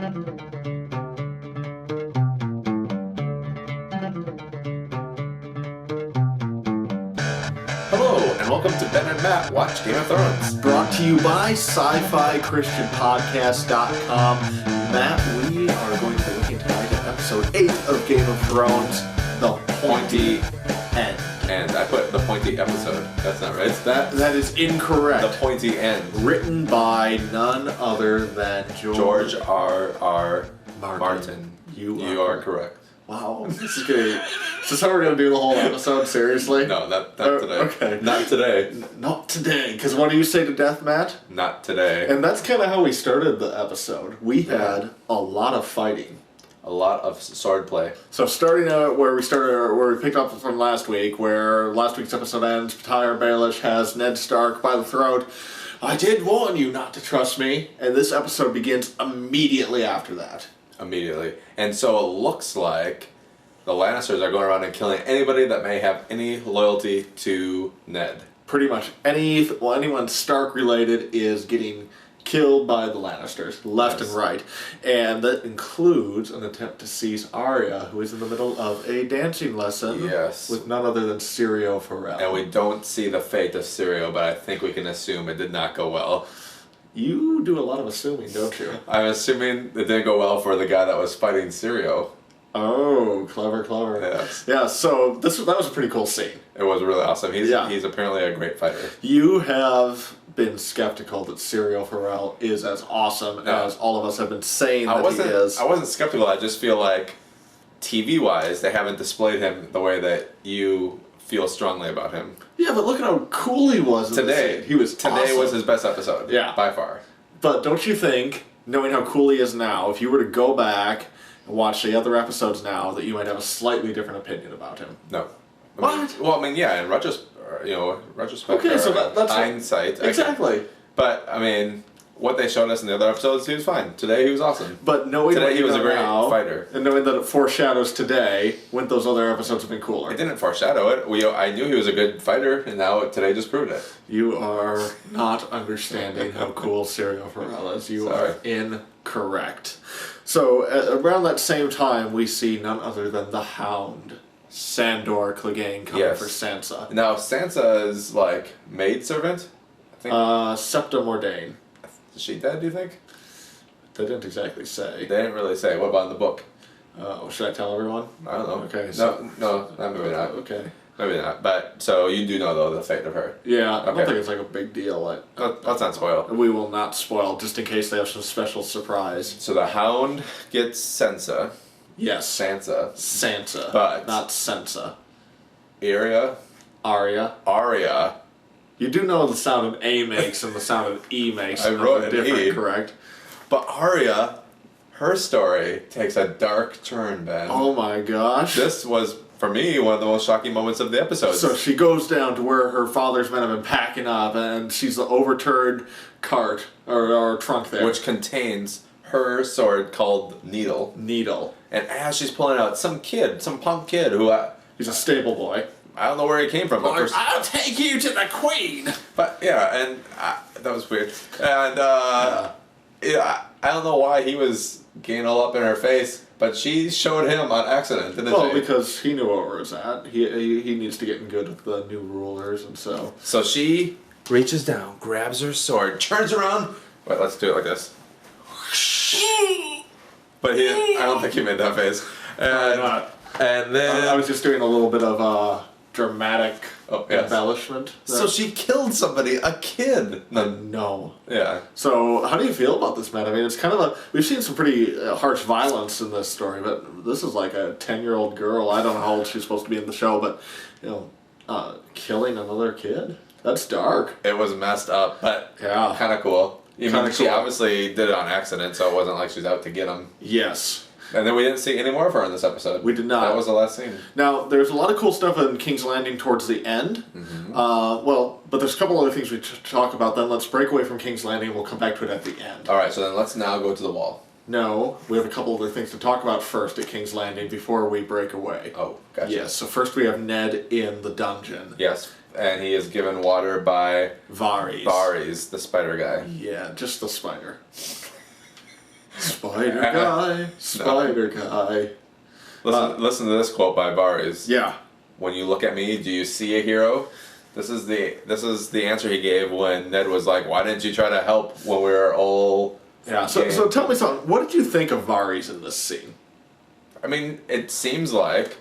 Hello, and welcome to Ben and Matt Watch Game of Thrones. Brought to you by sci-fi christianpodcast.com. Matt, we are going to be looking tonight at episode 8 of Game of Thrones, The Pointy End. And I put the Pointy episode. That's not right. That is incorrect. The Pointy End. Written by none other than George R. Martin. You are correct. Wow, this is good. Is this how we're going to do the whole episode? Seriously? No, not today. Okay. Not today. Not today, because what do you say to death, Matt? Not today. And that's kind of how we started the episode. We had a lot of fighting. A lot of sword play. So starting out where we picked up from last week, where last week's episode ends, Tyre Baelish has Ned Stark by the throat. I did warn you not to trust me. And this episode begins immediately after that. Immediately. And so it looks like the Lannisters are going around and killing anybody that may have any loyalty to Ned. Pretty much anyone Stark related is getting killed by the Lannisters, left and right. And that includes an attempt to seize Arya, who is in the middle of a dancing lesson with none other than Syrio Forel. And we don't see the fate of Syrio, but I think we can assume it did not go well. You do a lot of assuming, don't you? I'm assuming it didn't go well for the guy that was fighting Syrio. Oh, clever. Yes. Yeah, so that was a pretty cool scene. It was really awesome. He's apparently a great fighter. You have been skeptical that Syrio Forel is as awesome as all of us have been saying he is. I wasn't skeptical. I just feel like TV-wise, they haven't displayed him the way that you feel strongly about him. Yeah, but look at how cool he was today. He was Today awesome. was his best episode. Yeah. By far. But don't you think, knowing how cool he is now, if you were to go back and watch the other episodes now, that you might have a slightly different opinion about him? No. What? In retrospect, okay, so that's hindsight. Exactly. But, I mean, what they showed us in the other episodes, he was fine. Today, he was awesome. But knowing today, he was a great now, fighter. And knowing that it foreshadows today, wouldn't those other episodes have been cooler? It didn't foreshadow it. I knew he was a good fighter, and now today just proved it. You are not understanding how cool Syrio Forel is. You are incorrect. So, around that same time, we see none other than the Hound, Sandor Clegane, coming for Sansa. Now, Sansa is, like, maidservant? I think. Septa Mordane. Is she dead, do you think? They didn't exactly say. They didn't really say. What about in the book? Should I tell everyone? I don't know. Okay. No, maybe not. Okay. Maybe not. But, so you do know, though, the fate of her. Yeah, I don't think it's like a big deal. Let's not spoil. We will not spoil, just in case they have some special surprise. So the Hound gets Sansa. Yes. Sansa. But not Sansa. Arya. You do know the sound an A makes and the sound an E makes. I wrote an different, E. Correct? But Arya, her story takes a dark turn, Ben. Oh my gosh. This was, for me, one of the most shocking moments of the episode. So she goes down to where her father's men have been packing up, and she's the overturned cart, or trunk there. Which contains her sword called Needle. And as she's pulling out, some punk kid who... he's a stable boy. I don't know where he came from. But I'll take you to the queen! But, yeah, and that was weird. And, I don't know why he was getting all up in her face, but she showed him on accident, didn't she? Well, because he knew where it was at. He needs to get in good with the new rulers, and so... So she reaches down, grabs her sword, turns around... Wait, let's do it like this. But I don't think he made that face. And then... I was just doing a little bit of dramatic embellishment. So she killed somebody, a kid. No. Yeah. So how do you feel about this, Matt? I mean, it's kind of we've seen some pretty harsh violence in this story, but this is like a 10-year-old girl. I don't know how old she's supposed to be in the show, but, killing another kid? That's dark. It was messed up, but kind of cool. She obviously did it on accident, so it wasn't like she's out to get him. Yes. And then we didn't see any more of her in this episode. We did not. That was the last scene. Now, there's a lot of cool stuff in King's Landing towards the end. Mm-hmm. But there's a couple other things we talk about. Then let's break away from King's Landing. We'll come back to it at the end. All right, so then let's now go to the wall. No, we have a couple other things to talk about first at King's Landing before we break away. Oh, gotcha. Yes, so first we have Ned in the dungeon. Yes, and he is given water by... Varys. Varys, the spider guy. Yeah, just the spider. Spider guy, spider guy. Listen to this quote by Varys. Yeah. When you look at me, do you see a hero? This is the answer he gave when Ned was like, "Why didn't you try to help when we were all?" Yeah. So tell me something. What did you think of Varys in this scene? I mean, it seems like.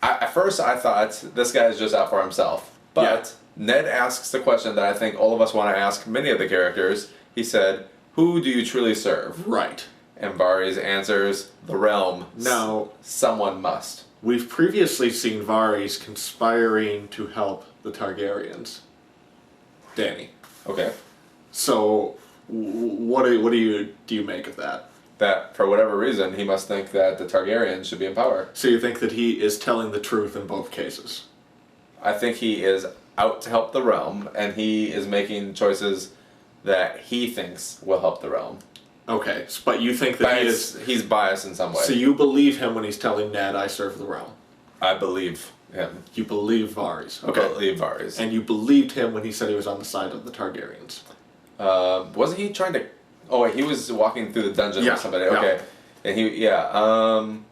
At first, I thought this guy is just out for himself, but Ned asks the question that I think all of us want to ask many of the characters. He said, "Who do you truly serve?" Right. And Varys answers, "The realm. Now, Someone must." we've previously seen Varys conspiring to help the Targaryens. Dany. Okay. So, what do you make of that? That for whatever reason he must think that the Targaryens should be in power. So you think that he is telling the truth in both cases? I think he is out to help the realm, and he is making choices that he thinks will help the realm. Okay, but you think that he's biased in some way. So you believe him when he's telling Ned, "I serve the realm." I believe him. You believe Varys. Okay. I believe Varys. And you believed him when he said he was on the side of the Targaryens. Wasn't he trying to? Oh wait, he was walking through the dungeon with somebody. Okay, and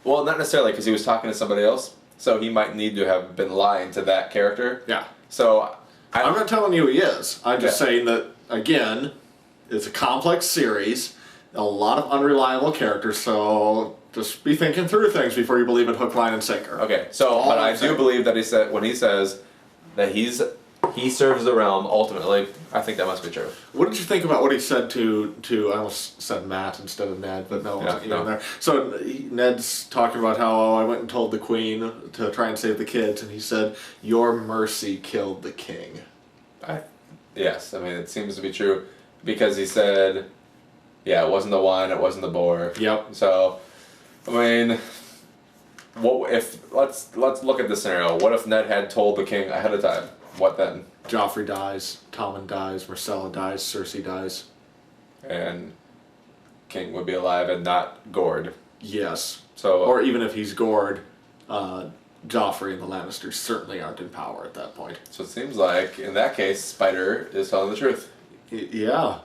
well, not necessarily because he was talking to somebody else, so he might need to have been lying to that character. Yeah. So I'm not telling you he is. I'm just saying that again, it's a complex series, a lot of unreliable characters. So just be thinking through things before you believe it hook, line, and sinker. Okay. So, but I do believe that when he says that he serves the realm ultimately. I think that must be true. What did you think about what he said to I almost said Matt instead of Ned, but no, no. There. So Ned's talking about how I went and told the Queen to try and save the kids, and he said, "Your mercy killed the king." Yes, I mean it seems to be true because he said, "Yeah, it wasn't the wine, it wasn't the boar." Yep. So, I mean, what if let's look at this scenario. What if Ned had told the king ahead of time? What then? Joffrey dies, Tommen dies, Myrcella dies, Cersei dies. And King would be alive and not gored. Yes. So, or even if he's gored, Joffrey and the Lannisters certainly aren't in power at that point. So it seems like, in that case, Spider is telling the truth. Yeah.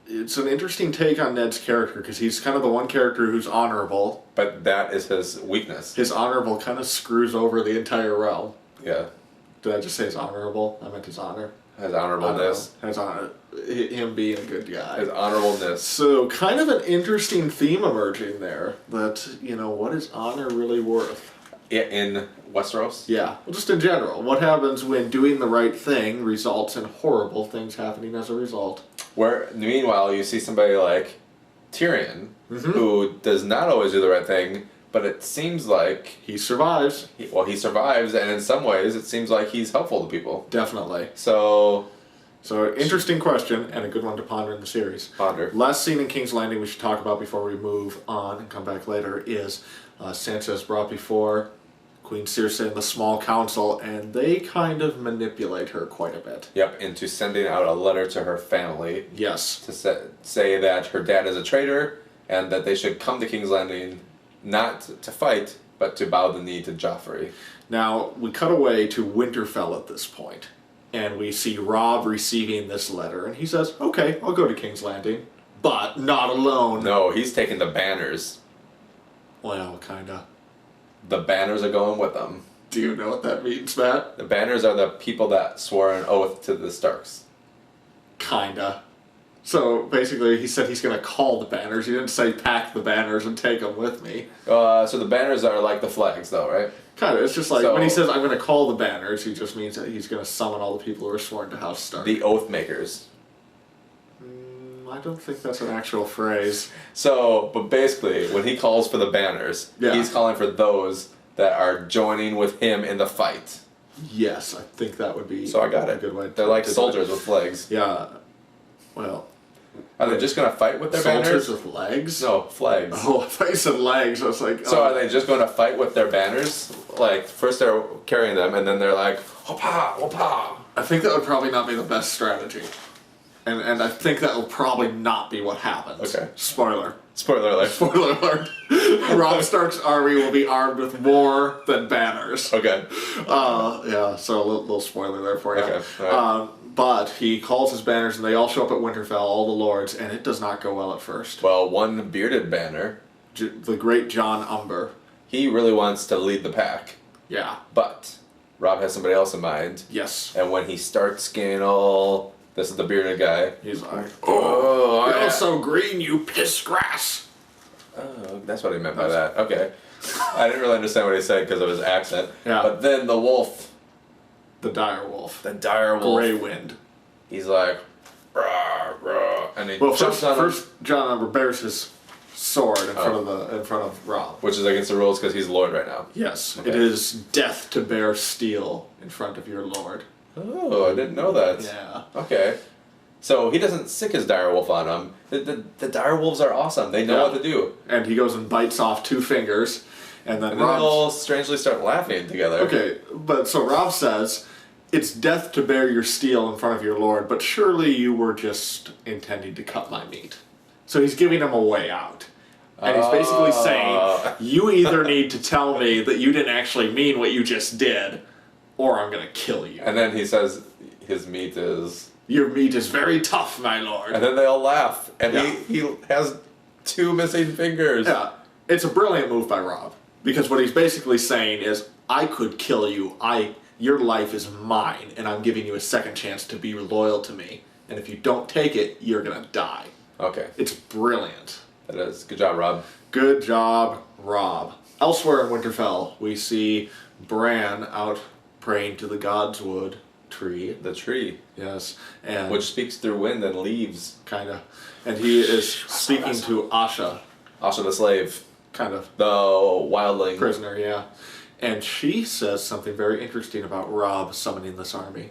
It's an interesting take on Ned's character because he's kind of the one character who's honorable. But that is his weakness. His honorable kind of screws over the entire realm. Yeah. Did I just say his honorable? I meant his honor. His honorableness. His honor. Him being a good guy. His honorableness. So, kind of an interesting theme emerging there. That, what is honor really worth? In Westeros? Yeah. Well, just in general. What happens when doing the right thing results in horrible things happening as a result? Where, meanwhile, you see somebody like Tyrion, who does not always do the right thing, but it seems like he survives. He survives, and in some ways, it seems like he's helpful to people. Definitely. So, interesting question, and a good one to ponder in the series. Ponder. Last scene in King's Landing we should talk about before we move on and come back later is Sansa is brought before Queen Cersei and the small council, and they kind of manipulate her quite a bit. Yep, into sending out a letter to her family. Yes. To say that her dad is a traitor, and that they should come to King's Landing not to fight, but to bow the knee to Joffrey. Now, we cut away to Winterfell at this point, and we see Robb receiving this letter, and he says, "Okay, I'll go to King's Landing, but not alone." No, he's taking the banners. Well, kinda. The banners are going with them. Do you know what that means, Matt? The banners are the people that swore an oath to the Starks. Kinda. So basically, he said he's going to call the banners. He didn't say pack the banners and take them with me. So the banners are like the flags, though, right? Kind of. It's just like when he says I'm going to call the banners, he just means that he's going to summon all the people who are sworn to House Stark. The oath makers. I don't think that's an actual phrase. So, but basically, when he calls for the banners, he's calling for those that are joining with him in the fight. Yes, I think that would be. So I got a it. Good way. They're like soldiers with flags. Yeah. Well. Are they just going to fight with their banners? Soldiers with legs? No, flags. Oh, I thought you said legs. I was like, So are they just going to fight with their banners? Like, first they're carrying them, and then they're like, hopa, hopa. I think that would probably not be the best strategy. And I think that will probably not be what happens. Okay. Spoiler. Spoiler alert. Spoiler alert. Robb Stark's army will be armed with more than banners. Okay. Yeah, so a little spoiler there for you. Okay. Right. But he calls his banners, and they all show up at Winterfell, all the lords, and it does not go well at first. Well, one bearded banner, The great John Umber. he really wants to lead the pack, Yeah. but Rob has somebody else in mind. Yes. And when he starts getting all, this is the bearded guy. He's like, Oh, you're so green, you piss grass. Oh, that's what he meant by that. Okay. I didn't really understand what he said because of his accent. Yeah. But then the wolf, The dire wolf. the dire wolf, Grey Wind. he's like, rah, rah, and he Well, jumps on him, first John Umber bears his sword in front of Rob. which is against the rules because he's Lord right now. Yes, Okay. it is death to bear steel in front of your lord. Oh, I didn't know that. Yeah. Okay. So he doesn't sick his dire wolf on him. The dire wolves are awesome. They know Yeah. what to do. And he goes and bites off 2 fingers, and then And then they Rob. all strangely start laughing together. Okay, but so Rob says, it's death to bear your steel in front of your lord, but surely you were just intending to cut my meat. So he's giving him a way out. And he's basically saying, you either need to tell me that you didn't actually mean what you just did, or I'm gonna kill you. And then he says his meat is... Your meat is very tough, my lord. And then they all laugh. And Yeah. he has 2 missing fingers. Yeah, it's a brilliant move by Rob, because what he's basically saying is, I could kill you, your life is mine, and I'm giving you a second chance to be loyal to me, and if you don't take it, you're gonna die. Okay. It's brilliant. That is. Good job, Rob. Good job, Rob. Elsewhere in Winterfell, we see Bran out praying to the Godswood tree. The tree. Yes, and Which speaks through wind and leaves. kinda, and he is speaking to Asha, Also the slave. kind of The wildling. prisoner, yeah. And she says something very interesting about Rob summoning this army.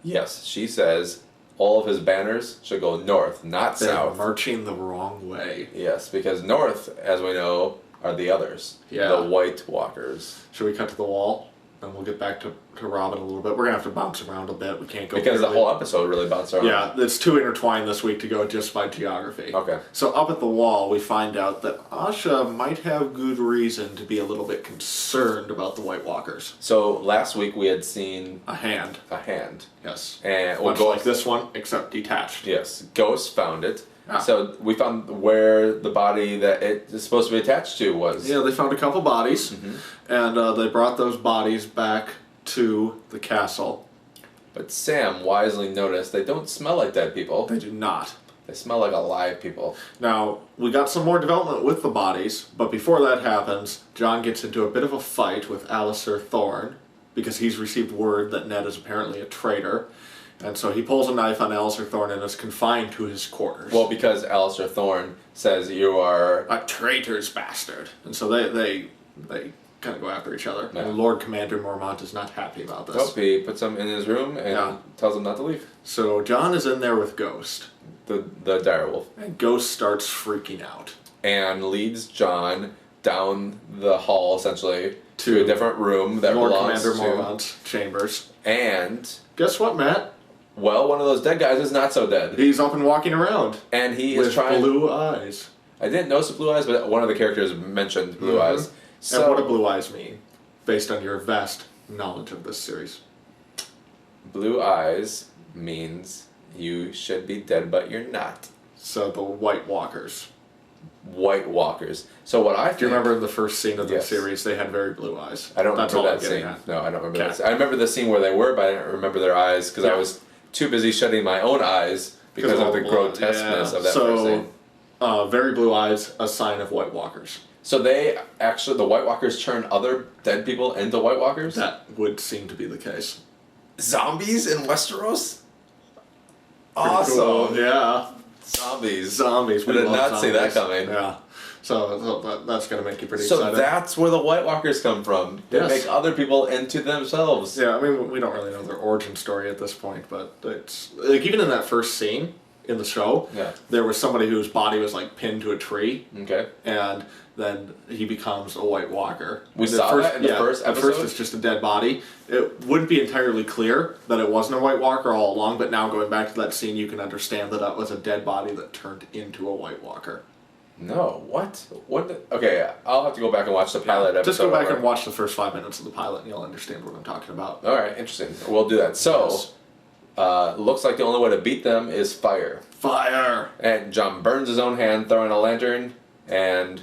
Yes, she says all of his banners should go north, not They're south. marching the wrong way. Yes, because north, as we know, are the others. Yeah. The White Walkers. Should we cut to the wall? And we'll get back to Rob in a little bit. We're going to have to bounce around a bit. We can't go Because the purely- whole episode really bounced around. Yeah, it's too intertwined this week to go just by geography. Okay. So up at the wall, we find out that Asha might have good reason to be a little bit concerned about the White Walkers. So last week we had seen A hand, a hand. yes. And Much like this one, except detached. Yes, Ghost found it. Ah. So we found where the body that it is supposed to be attached to was. Yeah, they found a couple bodies, and they brought those bodies back to the castle. But Sam wisely noticed they don't smell like dead people. They do not. They smell like alive people. Now, we got some more development with the bodies, but before that happens, Jon gets into a bit of a fight with Alliser Thorne, because he's received word that Ned is apparently a traitor, and so he pulls a knife on Alliser Thorne and is confined to his quarters. Well, because Alistair Thorne says you are... A traitor's bastard. And so they kind of go after each other. Yeah. And Lord Commander Mormont is not happy about this. Nope, he puts him in his room and Yeah. tells him not to leave. So Jon is in there with Ghost, The direwolf. and Ghost starts freaking out. And leads John down the hall, essentially, to To a different room that Lord belongs Commander to... Mormont's chambers. And, Guess what, Matt? well, one of those dead guys is not so dead. He's up and walking around And he with is trying... blue eyes. I didn't notice the blue eyes, but one of the characters mentioned blue eyes. So, And what do blue eyes mean, based on your vast knowledge of this series? blue eyes means you should be dead, but you're not. So the White Walkers. White Walkers. So what I think... Do you remember in the first scene of the Yes. series, they had very blue eyes? I don't That's remember all I'm that getting scene. at. No, I don't remember Okay. that scene. I remember the scene where they were, but I didn't remember their eyes because I Yeah. was too busy shutting my own eyes because all of the the blood, grotesqueness yeah. of that So- first scene. Very blue eyes, a sign of White Walkers. So they actually, the White Walkers turn other dead people into White Walkers? That would seem to be the case. Zombies in Westeros? Pretty Awesome. cool. Yeah. Zombies. Zombies. I We did love not see that zombies. coming. Yeah. So that's going to make you pretty So excited. that's where the White Walkers come from. They Yes. make other people into themselves. Yeah, I mean, we don't really know their origin story at this point, but it's like even in that first scene in the show, Yeah. there was somebody whose body was like pinned to a tree, Okay. and then he becomes a White Walker. We And saw that in the first At first, episode? it's just a dead body. It wouldn't be entirely clear that it wasn't a White Walker all along, but now going back to that scene, you can understand that that was a dead body that turned into a White Walker. No, what? Okay, I'll have to go back and watch the pilot episode. Just go back over. and watch the first 5 minutes of the pilot, and you'll understand what I'm talking about. All right, interesting. We'll do that. So, Yes. Looks like the only way to beat them is fire. Fire! And John burns his own hand throwing a lantern, and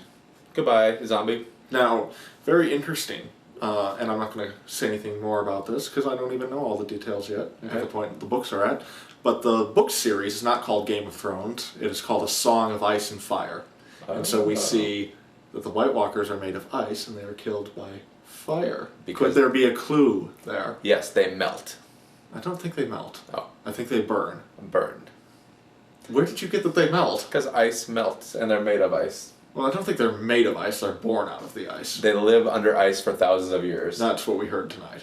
goodbye, zombie. Now, very interesting, and I'm not going to say anything more about this because I don't even know all the details yet at the point the books are at. But the book series is not called Game of Thrones. It is called A Song of Ice and Fire. And so we see that the White Walkers are made of ice and they are killed by fire. Could there be a clue there? Yes, they melt. I don't think they melt. Oh. I think they burn. Burned. Where did you get that they melt? Because ice melts, and they're made of ice. Well, I don't think they're made of ice. They're born out of the ice. They live under ice for thousands of years. That's what we heard tonight.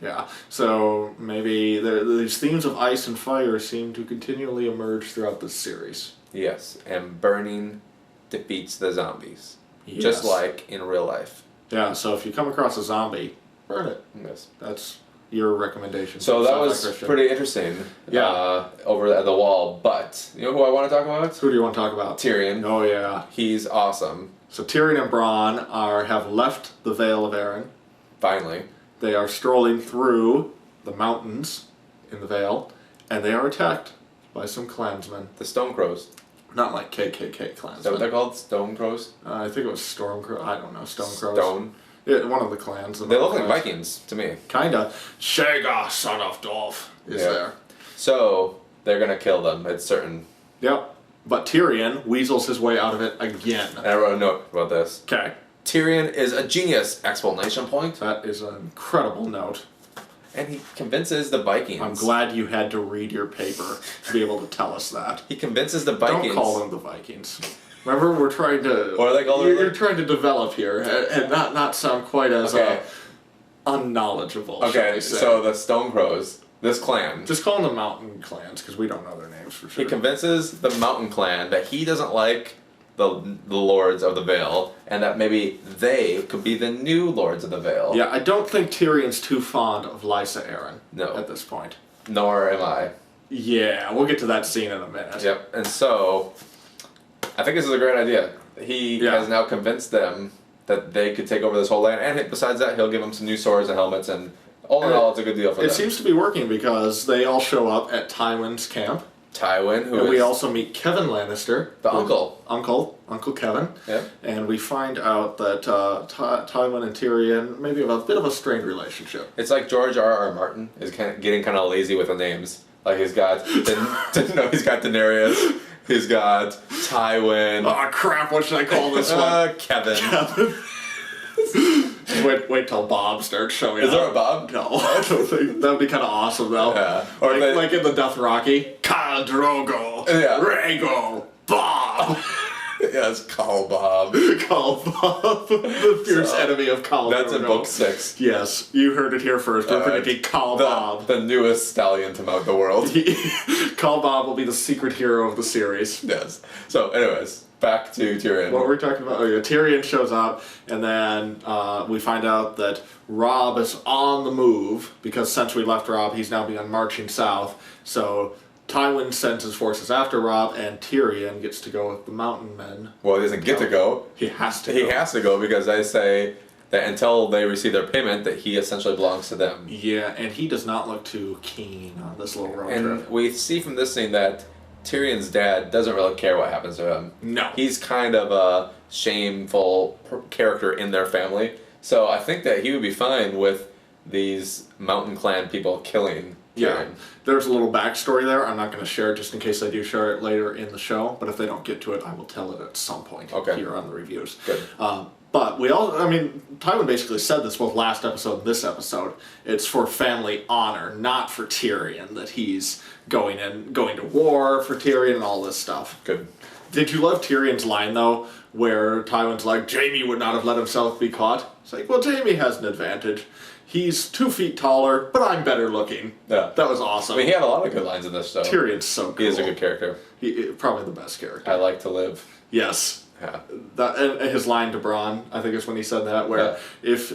Yeah. So maybe these themes of ice and fire seem to continually emerge throughout this series. Yes, and burning defeats the zombies. Yes. Just like in real life. Yeah, so if you come across a zombie, burn it. Yes. That's your recommendation. So that was pretty interesting. Over at the wall. But you know who I want to talk about? Who do you want to talk about? Tyrion. Oh yeah. He's awesome. So Tyrion and Bronn have left the Vale of Arryn. Finally. They are strolling through the mountains in the Vale, and they are attacked by some clansmen. The Stone Crows. Not like KKK clansmen. Is that what they're called? Stone Crows? I think it was Storm Crow. I don't know. Stone Crows. Stone. Yeah, one of the clans. They look like Vikings to me. Kinda. Shagar, son of Dolph, is there. So they're gonna kill them. It's certain. Yep. But Tyrion weasels his way out of it again. And I wrote a note about this. Okay. Tyrion is a genius! Explanation point. That is an incredible note. And he convinces the Vikings. I'm glad you had to read your paper to be able to tell us that. He convinces the Vikings. Don't call them the Vikings. Remember, we're trying to. Or they call you're trying to develop here and not sound quite as unknowledgeable. Okay, so the Stone Crows, this clan. Just call them the Mountain Clans because we don't know their names for sure. He convinces the Mountain Clan that he doesn't like the Lords of the Vale, and that maybe they could be the new Lords of the Vale. Yeah, I don't think Tyrion's too fond of Lysa Arryn. No. At this point. Nor am I. Yeah, we'll get to that scene in a minute. Yep, and so I think this is a great idea. He has now convinced them that they could take over this whole land, and besides that, he'll give them some new swords and helmets, and all in all, it's a good deal for them. It seems to be working because they all show up at Tywin's camp. Tywin, and we also meet Kevin Lannister, the uncle. Uncle Kevin. Yeah. And we find out that Tywin and Tyrion maybe have a bit of a strained relationship. It's like George R.R. Martin is getting kind of lazy with the names. Like he's got, he's got Daenerys. He's got Tywin. Oh crap! What should I call this one? Kevin. Wait till Bob starts showing up. Is there a Bob? No, I don't think that would be kind of awesome though. Yeah. Or like in the Dothraki, Khal Drogo, Rhaegal, Bob. Yes, Khal Bob. Khal Bob, the fierce enemy of Khal. That's Drogo. in book 6. Yes, you heard it here first. We're predicting Khal Bob, the newest stallion to mount the world. Khal Bob will be the secret hero of the series. Yes. So, anyways. Back to Tyrion. What were we talking about? Oh, yeah, Tyrion shows up, and then we find out that Robb is on the move, because since we left Robb, he's now begun marching south. So Tywin sends his forces after Robb, and Tyrion gets to go with the Mountain Men. Well, he doesn't get to go. He has to go. He has to go because they say that until they receive their payment, that he essentially belongs to them. Yeah, and he does not look too keen on this little road trip. And we see from this scene that Tyrion's dad doesn't really care what happens to him. No. He's kind of a shameful character in their family. So I think that he would be fine with these Mountain Clan people killing Tyrion. Yeah. There's a little backstory there. I'm not going to share it just in case I do share it later in the show. But if they don't get to it, I will tell it at some point here on the reviews. Good. But Tywin basically said this both last episode and this episode. It's for family honor, not for Tyrion, that he's going to war for Tyrion and all this stuff. Good. Did you love Tyrion's line, though, where Tywin's like, Jaime would not have let himself be caught? It's like, well, Jaime has an advantage. He's 2 feet taller, but I'm better looking. Yeah. That was awesome. I mean, he had a lot of good lines in this show. Tyrion's so cool. He is a good character. Probably the best character. I like to live. Yes. Yeah. And his line to Bronn, I think is when he said that, where if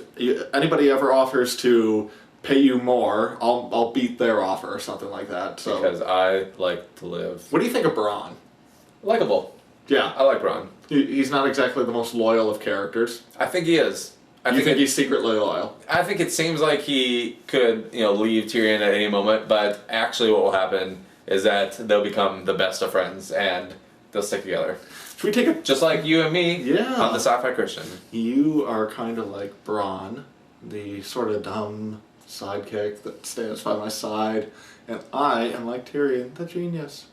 anybody ever offers to pay you more, I'll beat their offer or something like that. So because I like to live. What do you think of Bronn? Likeable. Yeah. I like Bronn. He's not exactly the most loyal of characters. I think he is. You think he's secretly loyal? I think it seems like he could, leave Tyrion at any moment, but actually what will happen is that they'll become the best of friends and they'll stick together. Should we take a... Just like you and me Yeah. on the Sci-Fi Christian. You are kind of like Bronn, the sort of dumb sidekick that stands by my side, and I am like Tyrion, the genius.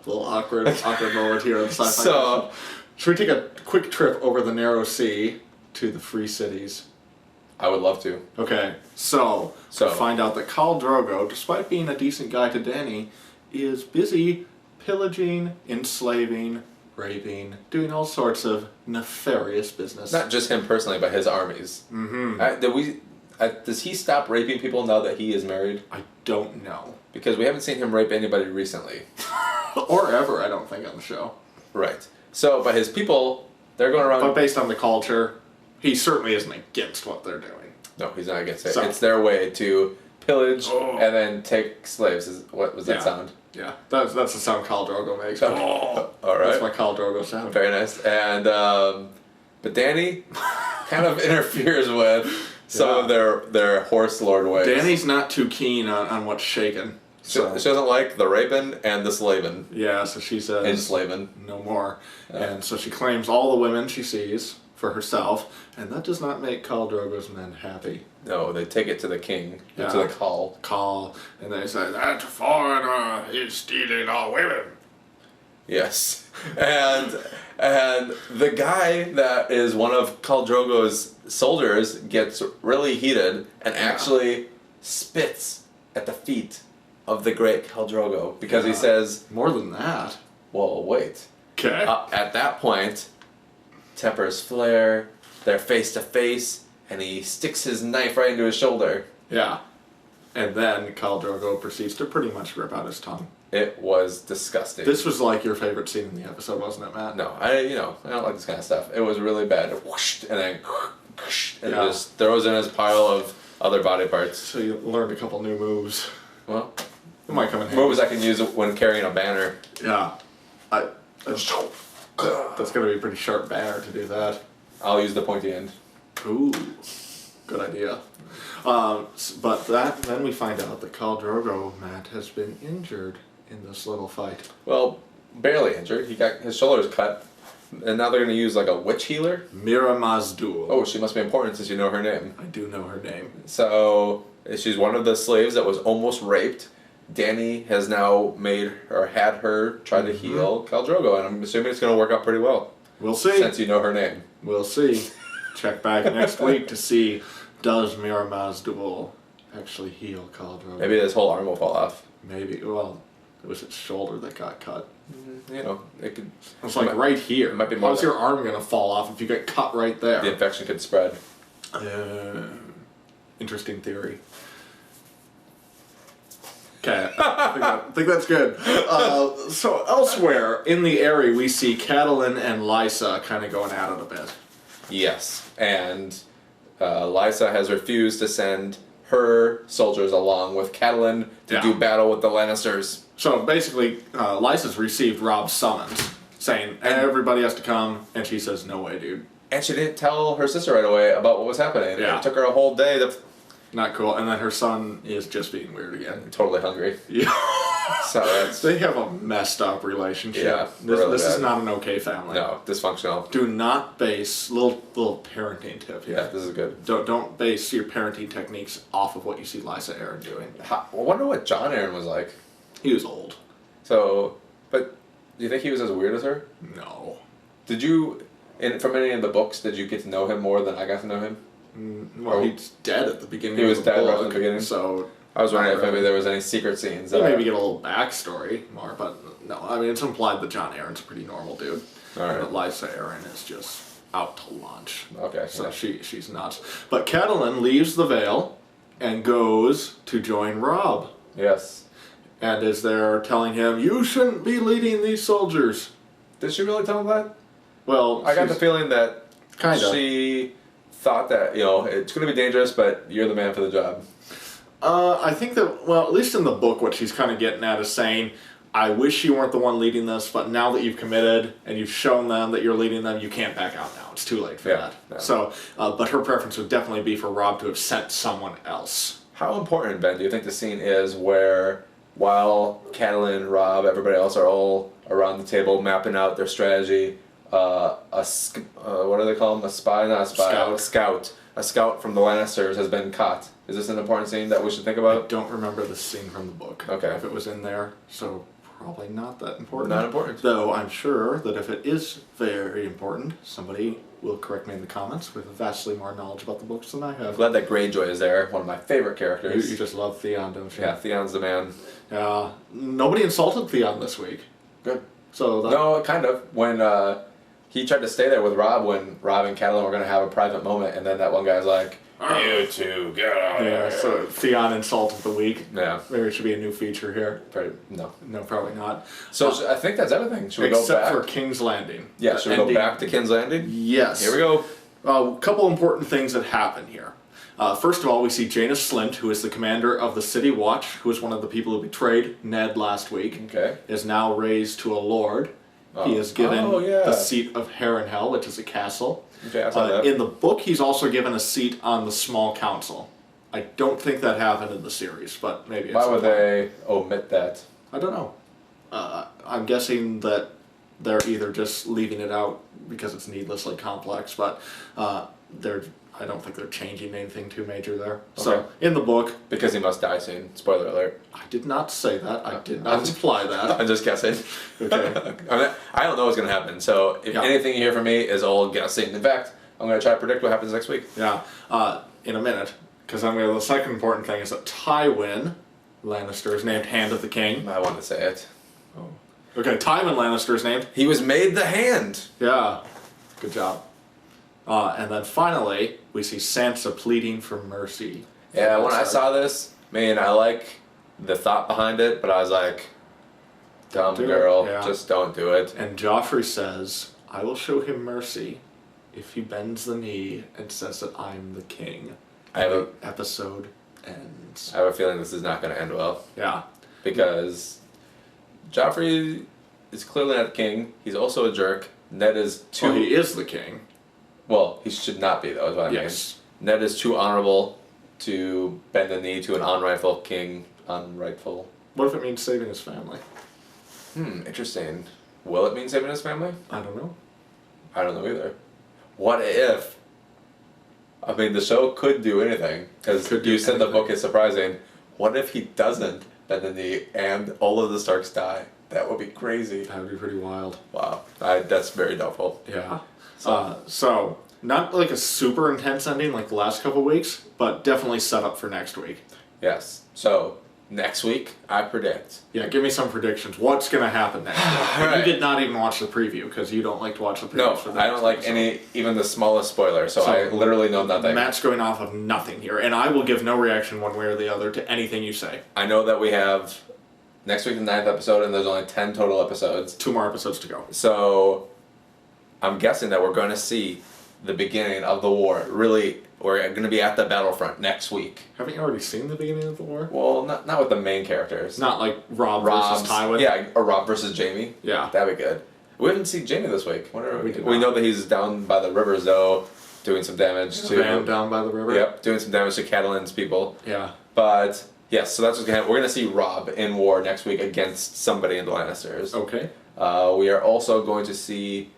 A little awkward moment here on the Sci-Fi Christian. Should we take a quick trip over the narrow sea to the free cities? I would love to. Okay, so find out that Khal Drogo, despite being a decent guy to Dany, is busy pillaging, enslaving, raping, doing all sorts of nefarious business. Not just him personally, but his armies. Mm-hmm. Does he stop raping people now that he is married? I don't know. Because we haven't seen him rape anybody recently. Or ever, I don't think, on the show. Right. So, but his people, they're going around... But based on the culture, he certainly isn't against what they're doing. No, he's not against it. So, it's their way to pillage and then take slaves. What was that sound? Yeah, that's the sound Khal Drogo makes. Oh, all right. That's my Khal Drogo sound. Very nice. And, but Dany kind of interferes with some of their horse lord ways. Dany's not too keen on what's shaken. So she doesn't like the raping and the slaving. Yeah, so she says... Enslaving. No more. And so she claims all the women she sees for herself, and that does not make Khal Drogo's men happy. No, they take it to the king, to the Khal. And they say, that foreigner is stealing our women. Yes. And the guy that is one of Khal Drogo's soldiers gets really heated and actually spits at the feet of the great Khal Drogo because he says... More than that. Well, wait. Okay. At that point, tempers flare, they're face to face, and he sticks his knife right into his shoulder. Yeah. And then Khal Drogo proceeds to pretty much rip out his tongue. It was disgusting. This was like your favorite scene in the episode, wasn't it, Matt? No, I don't like this kind of stuff. It was really bad. Whoosh, and then and it just throws in his pile of other body parts. So you learned a couple new moves. Well, it might come in handy. Moves I can use when carrying a banner. Yeah. That's going to be a pretty sharp banner to do that. I'll use the pointy end. Ooh, good idea. But then we find out that Khal Drogo, Matt, has been injured in this little fight. Well, barely injured. He got his shoulders cut, and now they're going to use like a witch healer. Mira Mazdul. Oh, she must be important since you know her name. I do know her name. So she's one of the slaves that was almost raped. Dany has now had her try to heal Khal Drogo, and I'm assuming it's going to work out pretty well. We'll see. Since you know her name. We'll see. Check back next week to see, does Mira Mazdul actually heal Khal Drogo? Maybe this whole arm will fall off. Maybe. Well, it was its shoulder that got cut. It could... It's like right here. It might be more. How's your arm going to fall off if you get cut right there? The infection could spread. Interesting theory. Okay, I think that's good. So elsewhere in the area, we see Catelyn and Lysa kind of going at it a bit. Yes, and Lysa has refused to send her soldiers along with Catelyn to do battle with the Lannisters. So basically, Lysa's received Robb's summons, saying everybody has to come, and she says, no way, dude. And she didn't tell her sister right away about what was happening. Yeah. It took her a whole day to... Not cool. And then her son is just being weird again. Totally hungry. Yeah. So that's... They have a messed up relationship. Yeah, this is not an okay family. No, dysfunctional. Do not base little parenting tip here. Yeah, this is good. Don't base your parenting techniques off of what you see Lysa Arryn doing. I wonder what Jon Arryn was like. He was old. So, but do you think he was as weird as her? No. Did you, from any of the books, did you get to know him more than I got to know him? Well, he's dead at the beginning. He was of the dead book, right at the beginning. So I was wondering if maybe there was any secret scenes. Maybe get a little backstory more, but no. I mean, it's implied that Jon Arryn's a pretty normal dude. All right. But Lysa Arryn is just out to lunch. Okay. So yeah. she's nuts. But Catelyn leaves the Vale and goes to join Robb. Yes. And is there telling him, you shouldn't be leading these soldiers. Did she really tell him that? Well, I got the feeling that kinda. She thought that, it's going to be dangerous, but you're the man for the job. I think that, well, at least in the book, what she's kind of getting at is saying, I wish you weren't the one leading this, but now that you've committed and you've shown them that you're leading them, you can't back out now. It's too late for that. Yeah. So, but her preference would definitely be for Rob to have sent someone else. How important, Ben, do you think the scene is where, while Catelyn, Rob, everybody else are all around the table mapping out their strategy, what do they call them? A spy? Not a spy. Scout. A scout from the Lannisters has been caught. Is this an important scene that we should think I about? don't remember the scene from the book. Okay. If it was in there, so probably not that important. Not important. Though I'm sure that if it is very important, somebody will correct me in the comments with vastly more knowledge about the books than I I'm have. glad that Greyjoy is there, one of my favorite characters. You just love Theon, don't you? Yeah, Theon's the man. Nobody insulted Theon this week. Good. So that, No, kind of. When he tried to stay there with Rob when Rob and Catelyn were going to have a private moment, and then that one guy's like, "You two, get out of here." so Theon insulted the week. Yeah. Maybe it should be a new feature here. No. No, probably not. So I think that's everything. Should we go Except back? for King's Landing. Yeah, should we go back to King's Landing? Yes. Here we go. A couple important things that happen here. First of all, we see Jaina Slint, who is the commander of the City Watch, who is one of the people who betrayed Ned last week, Okay. is now raised to a lord. He is given the seat of Harrenhal, which is a castle. Okay, I saw that. In the book, he's also given a seat on the small council. I don't think that happened in the series, but maybe. Why would they omit that? I don't know. I'm guessing that they're either just leaving it out because it's needlessly complex, but I don't think they're changing anything too major there. So, Okay. in the book... Because he must die soon. Spoiler alert. I did not say that. I did not imply that. I'm just guessing. Okay. I don't know what's going to happen, so if anything you hear from me is all guessing. In fact, I'm going to try to predict what happens next week. Yeah, in a minute. Because then we have the second important thing is that Tywin Lannister is named Hand of the King. I want to say it. Okay, Tywin Lannister is named. He was made the Hand. Yeah, good job. And then finally, we see Sansa pleading for mercy. Yeah, when I saw this, man, I like the thought behind it, but I was like, dumb girl, just don't do it. And Joffrey says, I will show him mercy if he bends the knee and says that I'm the king. The episode ends. I have a feeling this is not going to end well. Yeah. Because Joffrey is clearly not the king. He's also a jerk. Ned is too... Well, he is the king. Well, he should not be, though, is what I mean. Ned is too honorable to bend the knee to an unrightful king. Unrightful. What if it means saving his family? Interesting. Will it mean saving his family? I don't know. I don't know either. What if... I mean, the show could do anything. Because you said the book is surprising. What if he doesn't bend the knee and all of the Starks die? That would be crazy. That would be pretty wild. Wow. That's very doubtful. Yeah. So, not like a super intense ending like the last couple weeks, but definitely set up for next week. Yes. So, next week, I predict. Yeah, give me some predictions. What's going to happen next week? Right. You did not even watch the preview because you don't like to watch the preview. No, I don't like even the smallest spoiler, so I literally know nothing. Matt's going off of nothing here, and I will give no reaction one way or the other to anything you say. I know that we have next week the 9th episode, and there's only 10 total episodes. 2 more episodes to go. So, I'm guessing that we're going to see the beginning of the war. Really, we're going to be at the battlefront next week. Haven't you already seen the beginning of the war? Well, not with the main characters. Not like Rob versus Tywin? Yeah, or Rob versus Jaime. Yeah. That'd be good. We haven't seen Jaime this week. We know that he's down by the rivers, though, doing some damage to... down by the river? Yep, doing some damage to Catelyn's people. Yeah. But, yes, so that's what's going to happen. We're going to see Rob in war next week against somebody in the Lannisters. Okay. We are also going to see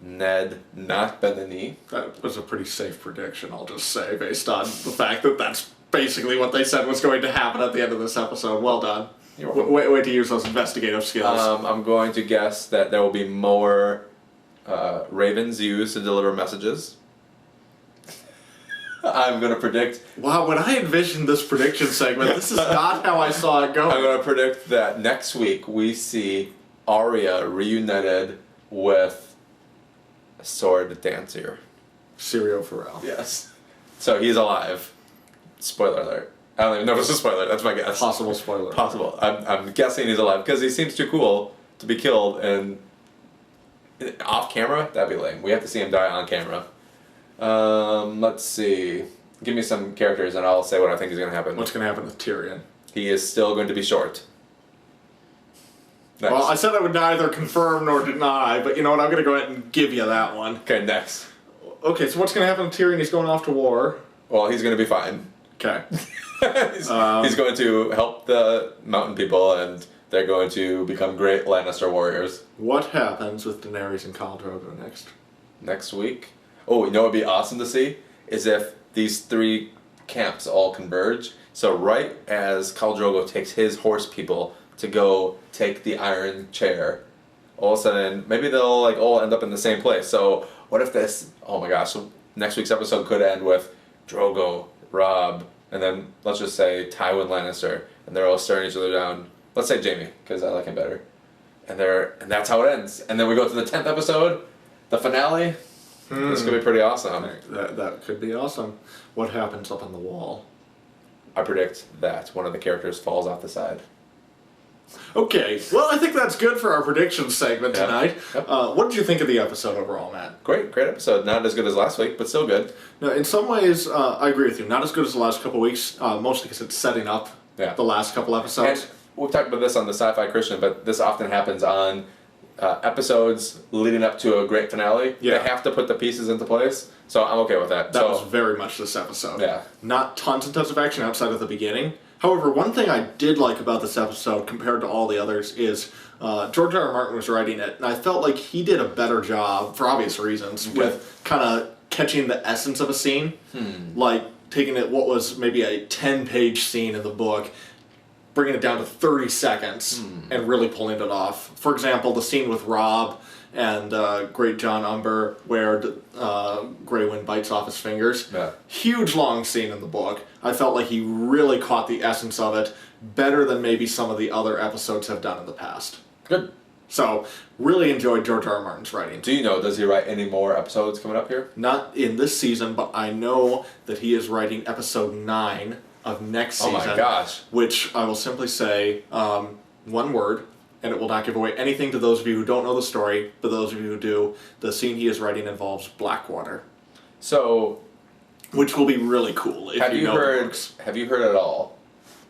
Ned not bend the knee. That was a pretty safe prediction, I'll just say, based on the fact that that's basically what they said was going to happen at the end of this episode. Well done. Wait to use those investigative skills. I'm going to guess that there will be more ravens used to deliver messages. I'm going to predict... Wow, when I envisioned this prediction segment, this is not how I saw it going. I'm going to predict that next week we see Arya reunited with a sword dancer. Syrio Farrell. Yes. So he's alive. Spoiler alert. I don't even know if it's a spoiler. That's my guess. Possible spoiler. Possible. I'm guessing he's alive because he seems too cool to be killed and off camera. That'd be lame. We have to see him die on camera. Let's see. Give me some characters and I'll say what I think is going to happen. What's going to happen with Tyrion? He is still going to be short. Next. Well, I said I would neither confirm nor deny, but you know what? I'm going to go ahead and give you that one. Okay, next. Okay, so what's going to happen to Tyrion? He's going off to war. Well, he's going to be fine. Okay. he's going to help the mountain people, and they're going to become great Lannister warriors. What happens with Daenerys and Khal Drogo Next week? Oh, you know what would be awesome to see? Is if these three camps all converge. So right as Khal Drogo takes his horse people to go take the Iron Chair, all of a sudden, maybe they'll like all end up in the same place. So what if this, oh my gosh, so next week's episode could end with Drogo, Robb, and then let's just say Tywin Lannister, and they're all staring each other down. Let's say Jaime, because I like him better. And that's how it ends. And then we go to the 10th episode, the finale. This could be pretty awesome. That could be awesome. What happens up on the wall? I predict that one of the characters falls off the side. Okay, well, I think that's good for our predictions segment tonight. Yep. What did you think of the episode overall, Matt? Great episode. Not as good as last week, but still good. No, in some ways, I agree with you. Not as good as the last couple weeks, mostly because it's setting up the last couple episodes. And we've talked about this on the Sci-Fi Christian, but this often happens on episodes leading up to a great finale. Yeah. They have to put the pieces into place, so I'm okay with that. That was very much this episode. Yeah. Not tons and tons of action outside of the beginning. However, one thing I did like about this episode compared to all the others is George R. R. Martin was writing it, and I felt like he did a better job, for obvious reasons, with kind of catching the essence of a scene. Like taking it, what was maybe a 10-page scene in the book, bringing it down to 30 seconds, and really pulling it off. For example, the scene with Robb and Great John Umber, where Grey Wind bites off his fingers. Yeah. Huge long scene in the book. I felt like he really caught the essence of it better than maybe some of the other episodes have done in the past. Good. So, really enjoyed George R. R. Martin's writing. Do you know, does he write any more episodes coming up here? Not in this season, but I know that he is writing episode 9 of next season. Oh my gosh. Which I will simply say one word, and it will not give away anything to those of you who don't know the story, but those of you who do. The scene he is writing involves Blackwater. So, which will be really cool if you know the books. Have you heard at all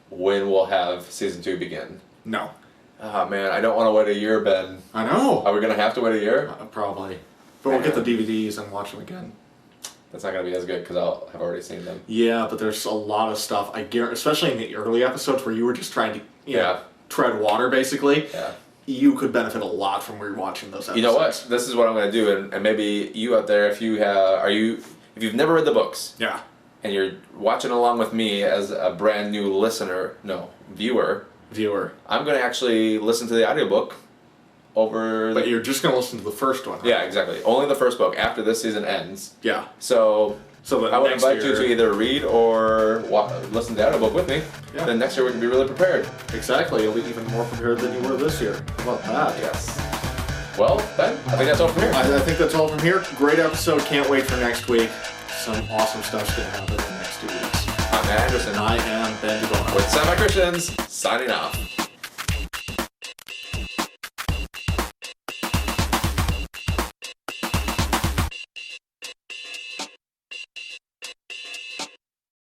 when we'll have season 2 begin? No. Oh man, I don't want to wait a year, Ben. I know. Are we going to have to wait a year? Probably. But we'll get the DVDs and watch them again. That's not going to be as good because I'll have already seen them. Yeah, but there's a lot of stuff, I guarantee, especially in the early episodes where you were just trying to you know, tread water, basically. Yeah. You could benefit a lot from rewatching those episodes. You know what? This is what I'm going to do, and maybe you out there, if you have, if you've never read the books, and you're watching along with me as a brand new viewer, I'm going to actually listen to the audiobook over. But you're just going to listen to the first one. Huh? Yeah, exactly. Only the first book after this season ends. Yeah. So I would invite you to either read or listen to the audiobook with me. Yeah. Then next year we can be really prepared. Exactly. You'll be even more prepared than you were this year. How about that? Yes. Well, Ben, I think that's all from here. I think that's all from here. Great episode. Can't wait for next week. Some awesome stuff's going to happen in the next 2 weeks. I'm Matt Anderson. I am Ben DeBono. With Semi Christians, signing off.